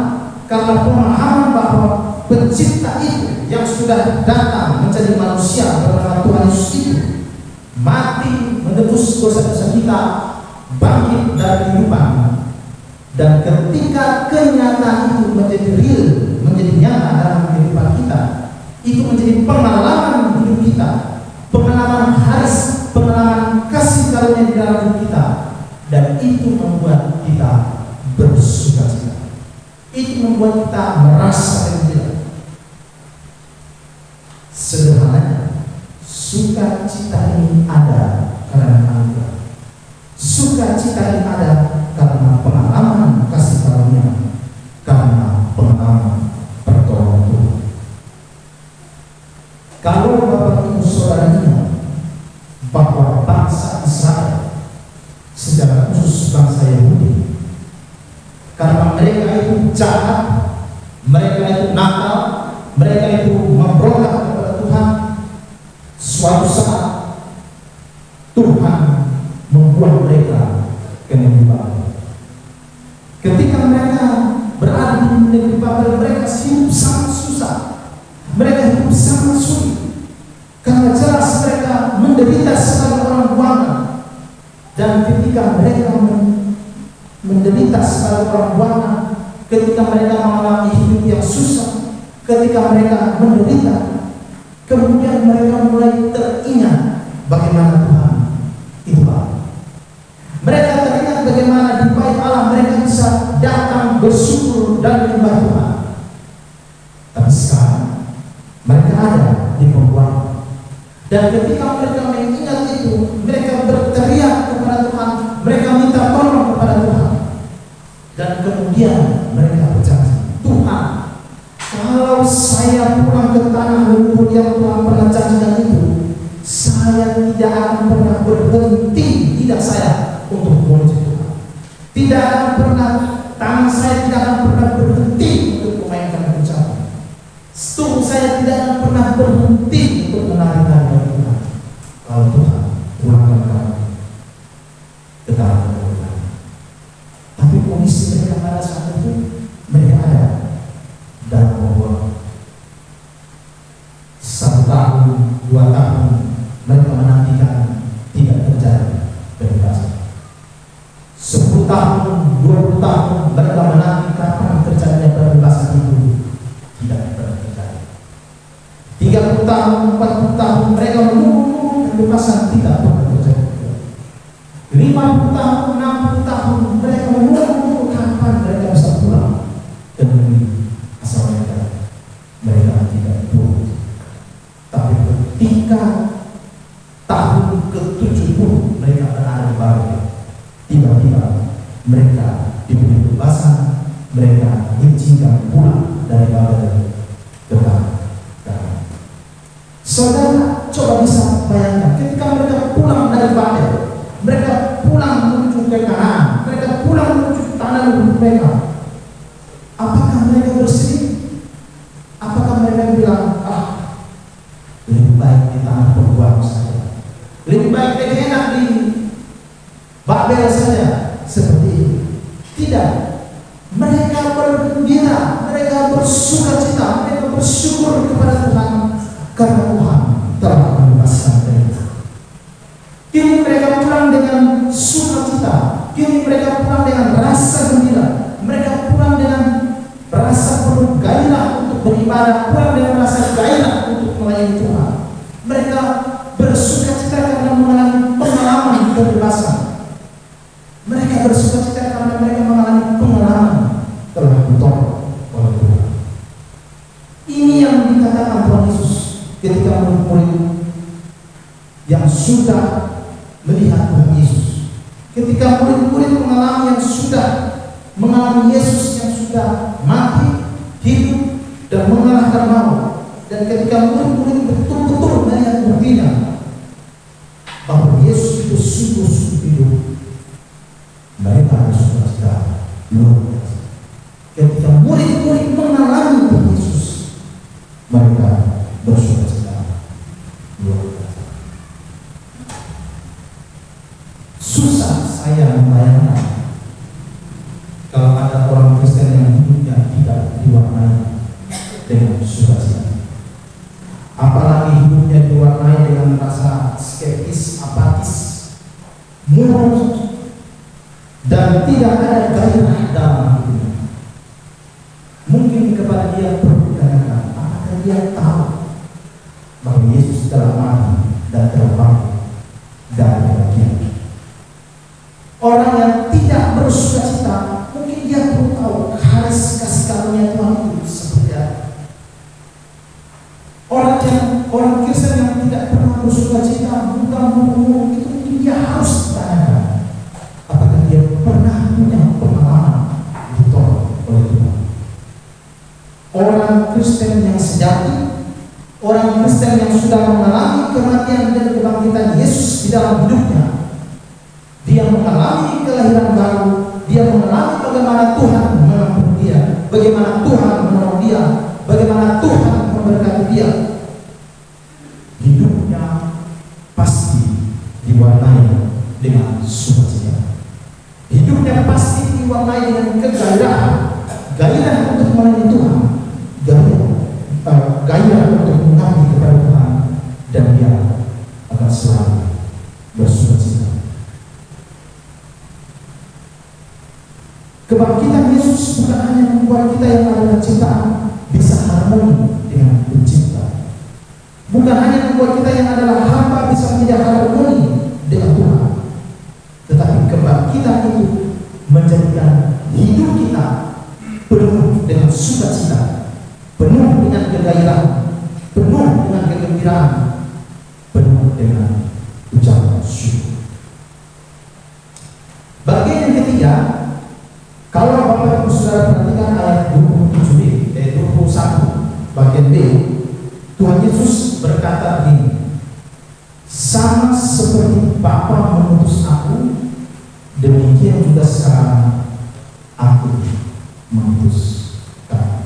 karena pemahaman bahwa pencipta itu yang sudah datang menjadi manusia bernama Tuhan Yesus itu mati menebus dosa-dosa kita, bangkit dari kehidupan, dan ketika kenyataan itu menjadi real, menjadi nyata dalam kehidupan kita, itu menjadi pengalaman hidup kita, pengalaman haris, pengalaman kasih karunia di dalam hidup kita, dan itu membuat kita bersukacita. Itu membuat kita merasa gembira. Sederhananya, sukacita ini ada karena anugerah. Sukacita ini ada karena pengalaman kasih karunia, karena pengalaman pertolongan Tuhan. Kalau Bapak Ibu Saudara ingat bahwa bangsa Israel, secara khusus bangsa Yahudi, karena mereka itu jahat, mereka itu nakal, mereka itu memberontak kepada Tuhan, suatu saat Tuhan membuat mereka ke negeri Babel. Ketika mereka berada di negeri Babel, mereka hidup sangat susah, mereka hidup sangat sulit, karena jelas mereka menderita sebagai orang buangan. Dan ketika mereka menderita sebagai orang buangan, ketika mereka mengalami hidup yang susah, ketika mereka menderita, kemudian mereka mulai teringat bagaimana Tuhan itu baik. Mereka teringat bagaimana di bait Allah mereka bisa datang bersyukur dan menyembah Tuhan. Tapi sekarang mereka ada di pembuangan, dan ketika mereka mengingat itu, mereka berteriak kepada Tuhan, mereka minta tolong kepada Tuhan, dan kemudian mereka berjanji, Tuhan, kalau saya pulang ke tanah leluhur yang Tuhan pernah janjikan itu, saya tidak akan pernah berhenti lidah saya untuk memuji Tuhan. Tidak akan pernah, tangan saya tidak akan pernah berhenti untuk memainkan ucapan. Tubuh saya tidak akan pernah berhenti untuk menarikan Tuhan. Kalau Tuhan pulangkan kami ke tanah leluhur. Tapi kondisi mereka pada saat itu, mereka ada dalam pembuangan. 1 tahun, 2 tahun mereka menantikan tidak terjadi kebebasan. 10 tahun, 20 tahun mereka menanti kapan terjadinya kebebasan itu, tidak pernah terjadi. 30 tahun, 40 tahun mereka menunggu kebebasan, tidak pernah terjadi. 50 tahun, 60 tahun mereka menunggu kapan mereka bisa pulang ke negeri asal mereka. Mereka tidak pulang. Tapi ketika tahun ke-70 mereka berada di Babel, tiba-tiba mereka diberi kebebasan, mereka diizinkan pulang dari Babel ke Kanaan. Saudara coba bisa bayangkan, ketika mereka pulang dari Babel, mereka pulang menuju ke Kanaan, mereka pulang menuju tanah leluhur mereka, apakah mereka bersedih? Apakah mereka bilang, lebih baik di tanah pembuangan saja, lebih baik lebih enak di Babel saja, seperti ini? Tidak. Mereka bergembira, mereka bersukacita, mereka bersyukur kepada Tuhan karena Tuhan telah membebaskan mereka. Kini mereka pulang dengan sukacita, kini mereka pulang dengan rasa gembira, mereka pulang dengan rasa penuh gairah untuk beribadah, pulang dengan rasa gairah untuk melayani Tuhan. Mereka bersukacita karena mengalami pengalaman kebebasan. Mereka bersukacita karena mereka mengalami pengalaman telah ditolong oleh Tuhan. Ini yang dikatakan Tuhan Yesus ketika murid-murid yang sudah melihat Tuhan Yesus, ketika murid-murid mengalami yang sudah mengalami Yesus yang sudah mati, hidup, dan mengalahkan maut, dan ketika murid-murid betul-betul melihat buktinya bahwa Yesus itu sungguh-sungguh hidup, mereka bersukacita luar biasa. Ketika murid-murid mengalami Tuhan Yesus, mereka bersukacita luar biasa. Susah saya membayangkan kalau ada orang Kristen yang hidupnya tidak diwarnai dengan sukacita, apalagi hidupnya diwarnai dengan rasa skeptis, apatis, murung, dan tidak ada gairah dalam hidupnya. Mungkin kepada dia perlu ditanyakan, apakah dia tahu bahwa Yesus telah mati dan telah bangkit dari kematian? Orang yang tidak bersukacita, mungkin dia perlu tahu kasih karunia Tuhan itu seperti apa. Orang Kristen yang tidak pernah bersukacita, bukan murung, itu dia harus ditanyakan, orang Kristen yang sejati, orang Kristen yang sudah mengalami kematian dan kebangkitan Yesus di dalam hidupnya. Dia mengalami kelahiran baru, dia mengalami bagaimana Tuhan mengampuni dia, bagaimana Tuhan menolong dia, bagaimana Tuhan memberkati dia. Hidupnya pasti diwarnai dengan sukacita. Hidupnya pasti diwarnai dengan kegairahan, gairah untuk melayani Tuhan, gairah untuk mengabdi kepada Tuhan, dan dia akan selalu bersukacita. Kebangkitan Yesus bukan hanya membuat kita yang adalah ciptaan bisa harmoni dengan pencipta, bukan hanya membuat kita yang adalah hamba bisa menjadi harmoni dengan Tuhan, tetapi kebangkitan itu menjadikan hidup kita penuh dengan sukacita, penuh dengan kegairahan, penuh dengan kegembiraan, penuh dengan ucapan syukur. Bagian yang ketiga, kalau Bapak Ibu Saudara perhatikan ayat 27b, 21 bagian B, Tuhan Yesus berkata begini, sama seperti Bapa mengutus aku, demikian juga sekarang aku mengutus kamu.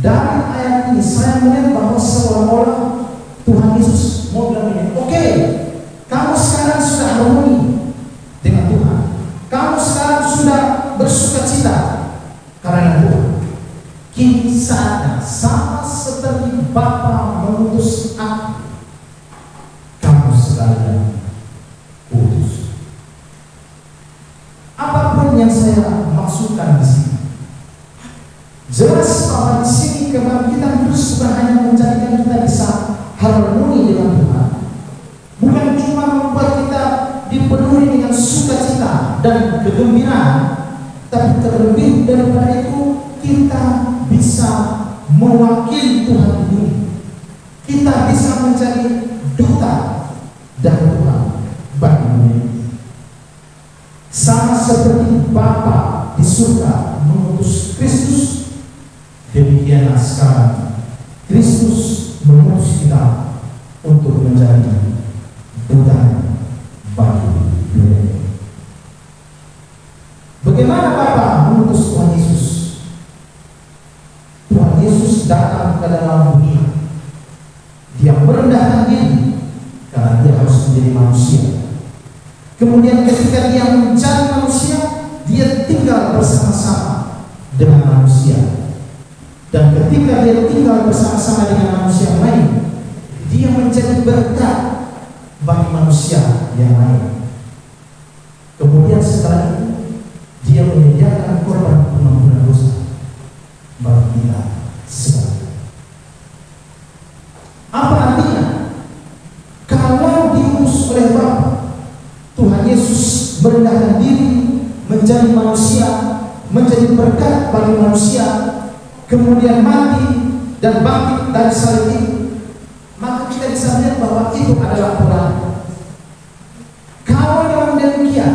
Dari ayat ini saya melihat bahwa seolah-olah Tuhan Yesus mau bilang ini, oke, kamu sekarang sudah harmoni dengan Tuhan, kamu sekarang sudah bersukacita karena Tuhan. Kini saatnya sama seperti Bapa mengutus aku, kamu sekalian kudus. Apapun yang saya maksudkan di sini, jelas bahwa di sini kebangkitan Kristus bukan hanya menjadikan kita bisa harmoni dengan Tuhan, bukan cuma membuat kita dipenuhi dengan sukacita dan kegembiraan, tapi terlebih daripada itu kita bisa mewakili Tuhan ini. Kita bisa menjadi duta dari Tuhan bagi dunia. Sama seperti Bapa di surga mengutus Kristus, demikianlah sekarang Kristus mengutus kita untuk menjadi duta bagi dunia. Bagaimana Bapa mengutus Tuhan Yesus? Tuhan Yesus datang ke dalam dunia. Dia merendahkan diri karena dia harus menjadi manusia. Kemudian ketika dia menjadi manusia, dia tinggal bersama-sama dengan manusia. Dan ketika dia tinggal bersama-sama dengan manusia lain, dia menjadi berkat bagi manusia yang lain. Kemudian setelah itu, dia menyediakan korban pengampunan dosa bagi kita sekalian. Apa artinya? Kalau diurus oleh Bapa, Tuhan Yesus merendahkan diri, menjadi manusia, menjadi berkat bagi manusia, kemudian mati dan bangkit dari salib itu, maka kita bisa lihat bahwa itu adalah peran. Kalau dengan demikian,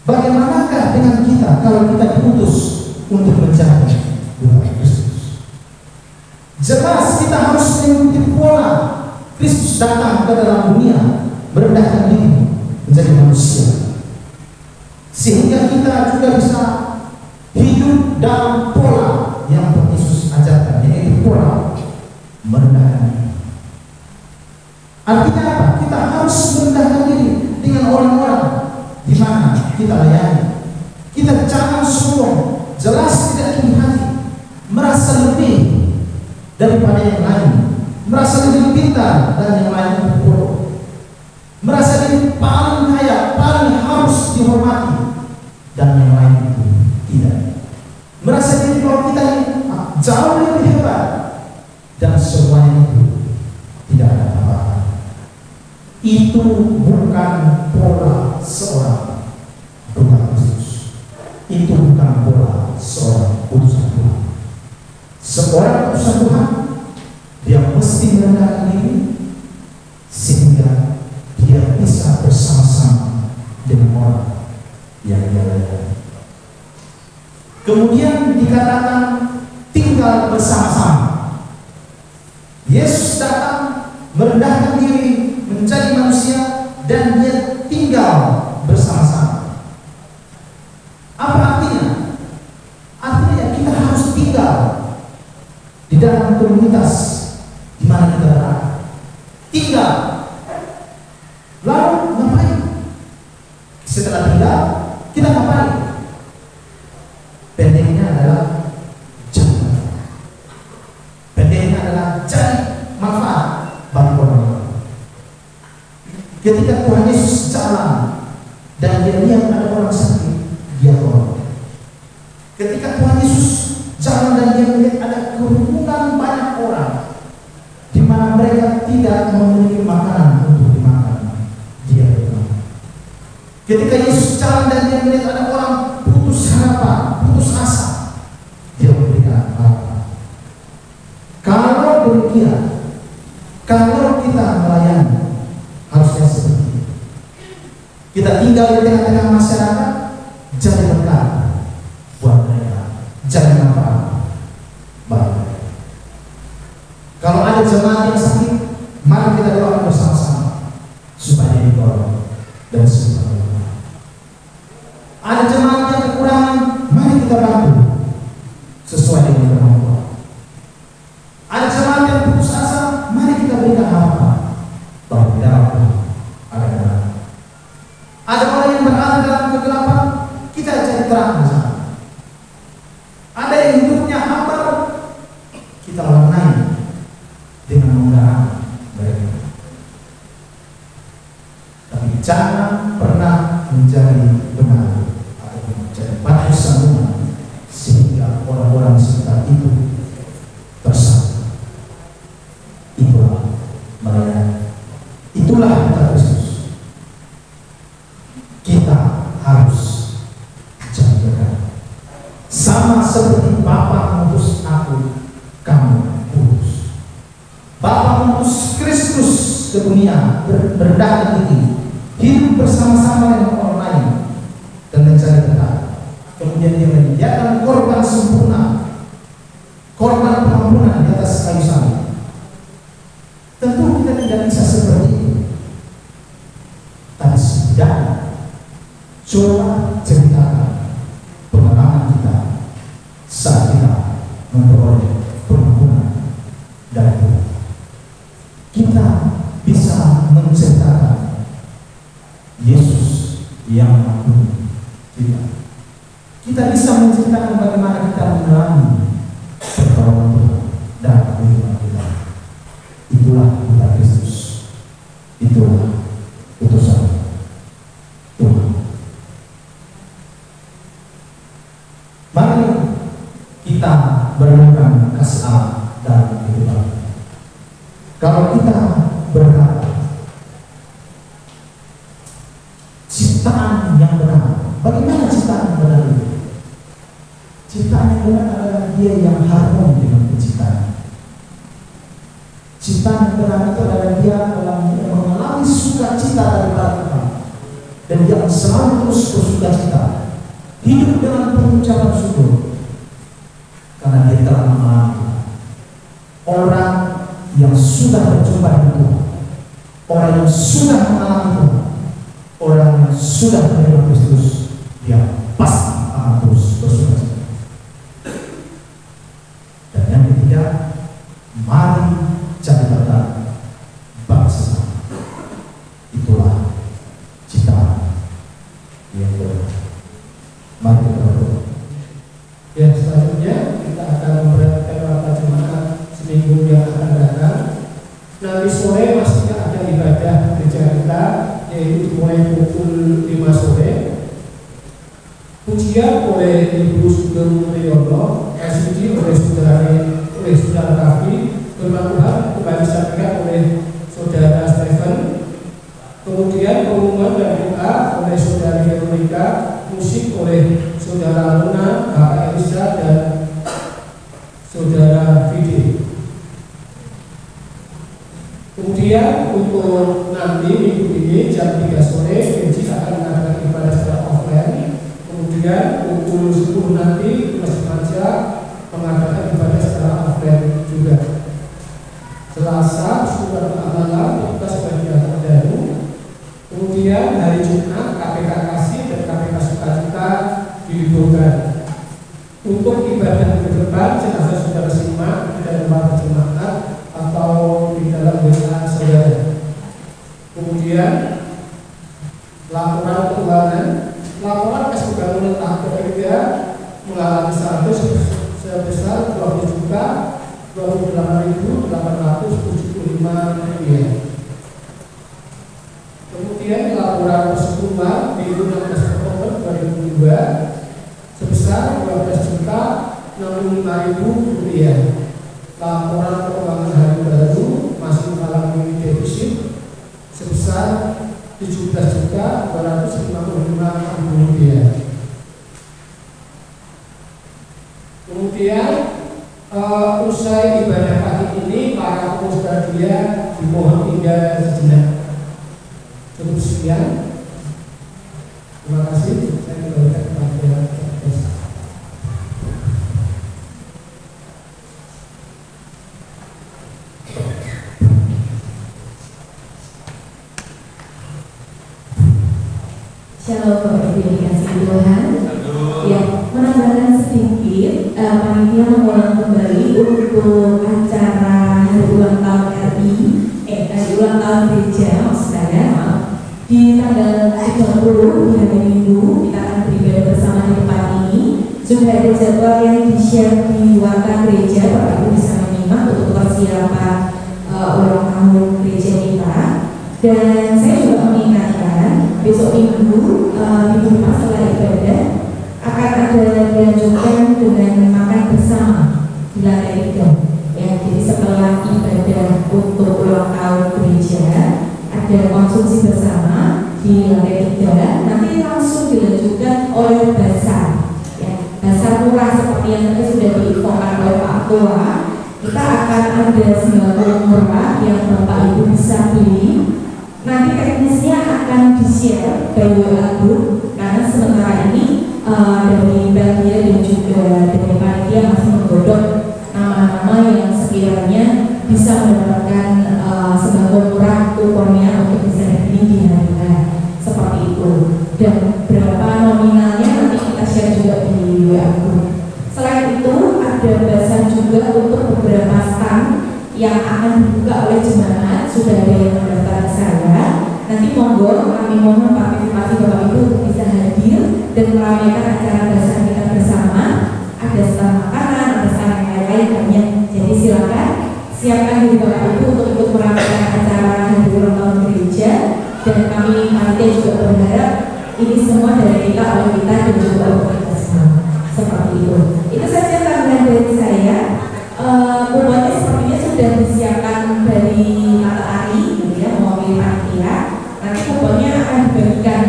bagaimanakah dengan kita kalau kita diutus untuk menjadi Tuhan Kristus? Jelas kita harus mengikuti pola Kristus datang ke dalam dunia, merendahkan diri menjadi manusia, sehingga kita juga bisa hidup dalam pola yang Yesus ajarkan, yaitu pola merendahkan diri. Artinya apa? Kita harus merendahkan diri dengan orang-orang di mana kita layani. Kita jangan sombong, jelas tidak tinggi hati, merasa lebih daripada yang lain, merasa lebih pintar dan yang lain lebih bodoh, merasa diri paling kaya, paling harus dihormati, dan yang lain itu tidak. Merasa diri bahwa kita ini jauh lebih hebat, dan semuanya itu tidak ada apa-apa. Itu bukan pola seorang Tuhan Yesus. Itu bukan pola seorang utusan Tuhan. Seorang utusan Tuhan, dia mesti merendahkan diri sehingga dia bisa bersama-sama dengan orang yang dia layani. Kemudian dikatakan tinggal bersama-sama. Yesus datang merendahkan diri menjadi manusia dan dia tinggal bersama-sama. Apa artinya? Artinya kita harus tinggal di dalam komunitas di mana kita berada. Tinggal. Lalu ngapain? Setelah tinggal, kita ngapain? Pendeknya adalah cari manfaat bagi orang lain. Ketika Tuhan Yesus jalan dan dia lihat ada orang sakit, dia tolong. Ketika Tuhan Yesus jalan dan dia melihat ada kerumunan banyak orang di mana mereka tidak memiliki makanan untuk dimakan, dia tolong. Ketika Yesus jalan dan dia melihat ada orang putus harapan, putus asa, dia memberikan harapan. Kalau demikian, kalau kita melayani, harusnya seperti itu. Kita tinggal di tengah-tengah masyarakat, jadi berkat buat mereka, jadi manfaat bagi mereka. Kalau ada jemaat yang sakit, mari kita doakan bersama-sama supaya dia ditolong dan supaya ada jemaat yang kekurangan, mari kita bantu sesuai dengan kemampuan. Ada jemaat yang putus asa, mari kita berikan harapan bahwa di dalam Tuhan ada terang. Ada orang yang berada dalam kegelapan, kita jadi terang di sana. Ada yang hidupnya hambar, kita warnai dengan menggarap mereka. Tapi jangan pernah menjadi benar atau menjadi batu sandungan sehingga orang-orang di sekitar itu tersangkut. Itulah melayani. Itulah kita Kristus. Kita harus jadi berkat. Sama seperti Bapa mengutus aku, kamu utus. Bapa mengutus Kristus ke dunia berdarah tinggi, hidup bersama-sama dengan orang lain dan mencari berkat. Kemudian dia menyediakan korban sempurna, korban pengampunan di atas kayu salib. Tentu kita tidak bisa seperti itu. Tapi setidaknya coba ceritakan pengalaman kita saat kita memperoleh pengampunan dari Tuhan. Kita bisa menceritakan Yesus yang mengampuni kita. Kita bisa menceritakan bagaimana kita mengalami pertolongan Tuhan dan kehidupan kita. Itulah kita Kristus. Itulah utusan Tuhan. Mari kita merenungkan kasih Allah dalam kehidupan. Kalau kita berkata ciptaan yang benar, bagaimana ciptaan yang benar itu? Ciptaan yang benar adalah dia yang harmoni dengan penciptaan. Ciptaan yang benar itu adalah dia dalam mengalami sukacita daripada Tuhan, dan dia selalu terus bersukacita, hidup dengan pengucapan syukur karena dia telah mengalami. Orang yang sudah berjumpa dengan Tuhan, orang yang sudah mengalami Tuhan, orang yang sudah menerima Kristus, dia pasti akan terus bersukacita. Dan yang ketiga, mari jadi berkat bagi sesama. Itulah ciptaan yang benar. Mari kita berdoa. Ya, selanjutnya kita akan memperhatikan rapat jemaat seminggu yang akan datang. Nanti sore masih ada ibadah gereja kita, yaitu dimulai pukul 5 sore. Pujian oleh Ibu Sugeng Riyono, SUD oleh saudara Kavi, firman Tuhan kembali disampaikan oleh saudara Stephen. Kemudian pengumuman dan doa oleh saudari Veronica, musik oleh saudara Luna, Bapak Elisa dan saudara Vidi. Kemudian untuk nanti minggu ini jam 3 sore Benji akan mengadakan ibadah secara offline. Kemudian pukul 10 nanti surat keamanan petugas bagian baru. Kemudian hari Jumat KPK Kasih dan KPK Sukacita diliburkan. Untuk ibadah ke depan jenazah saudara simak di dalam tempat berjemaat atau di dalam WA saudara. Kemudian laporan keuangan, laporan kas pembangunan tahap ketiga mengalami saldo sebesar 20.28.875 rupiah. Kemudian laporan persekutuan Minggu 16 Oktober 2002 sebesar 12.065.000 rupiah. Laporan keuangan hari baru masih mengalami defisit sebesar 17.255.000 rupiah. Kemudian usai ibadah pagi ini para pemuda dia dimohon tinggal sejenak. Cukup sekian. Terima kasih. Saya kembalikan kepada Shalom Bapak Ibu yang dikasihi Tuhan. Ya, menambahkan sedikit, panitia mengulang kembali untuk acara hari ulang tahun RI, hari ulang tahun gereja maksud saya, di tanggal 30 hari Minggu kita akan beribadah bersama di tempat ini. Sudah ada jadwal yang di-share di warta gereja, Bapak Ibu bisa menyimak untuk persiapan ulang tahun gereja kita. Dan saya juga mengingatkan besok Minggu di rumah setelah ibadah akan ada dilanjutkan dengan makan bersama di lantai 3. Ya, jadi setelah ibadah untuk ulang tahun gereja ada konsumsi bersama di lantai 3. Nanti langsung dilanjutkan oleh basar. Ya, basar murah seperti yang tadi sudah diinfokan oleh Pak Tua. Kita akan ada sembako murah yang Bapak Ibu bisa beli. Nanti teknisnya akan di-share by WA group karena sementara ini dari Belgia dan juga dari panitia masih menggodok nama-nama yang sekiranya bisa mendapatkan sembako murah kuponnya untuk bisa dibeli di hari seperti itu. Dan berapa nominalnya nanti kita share juga di WA group. Selain itu ada bahasan juga untuk beberapa stand yang akan dibuka oleh jemaat. Sudah ada yang mendaftar ke saya. Nanti monggo kami mohon partisipasi Bapak Ibu untuk bisa hadir dan meramaikan acara dasar kita bersama. Ada stand makanan, ada stand yang lain-lain banyak. Jadi silakan siapkan diri Bapak Ibu untuk ikut meramaikan acara hari ulang tahun gereja. Dan kami panitia juga berharap ini semua dari kita, oleh kita dan juga oleh kita semua. Seperti itu. Itu saja tambahan dari saya. Kuponnya sepertinya sudah disiapkan dari mata hari, ya, mewakili panitia. Nanti kuponnya akan dibagikan.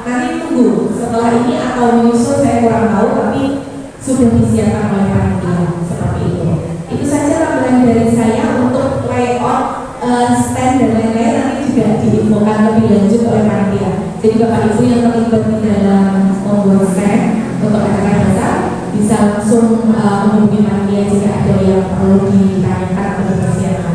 Nanti tunggu setelah ini atau menyusul saya kurang tahu, tapi sudah disiapkan oleh panitia seperti itu. Itu saja tambahan dari saya. Untuk layout stand dan lain-lain nanti juga diinfokan lebih lanjut oleh panitia. Jadi Bapak Ibu yang terlibat di dalam membuat stand untuk acara dasar bisa langsung menghubungi panitia jika ada yang perlu ditanyakan atau dipersiapkan.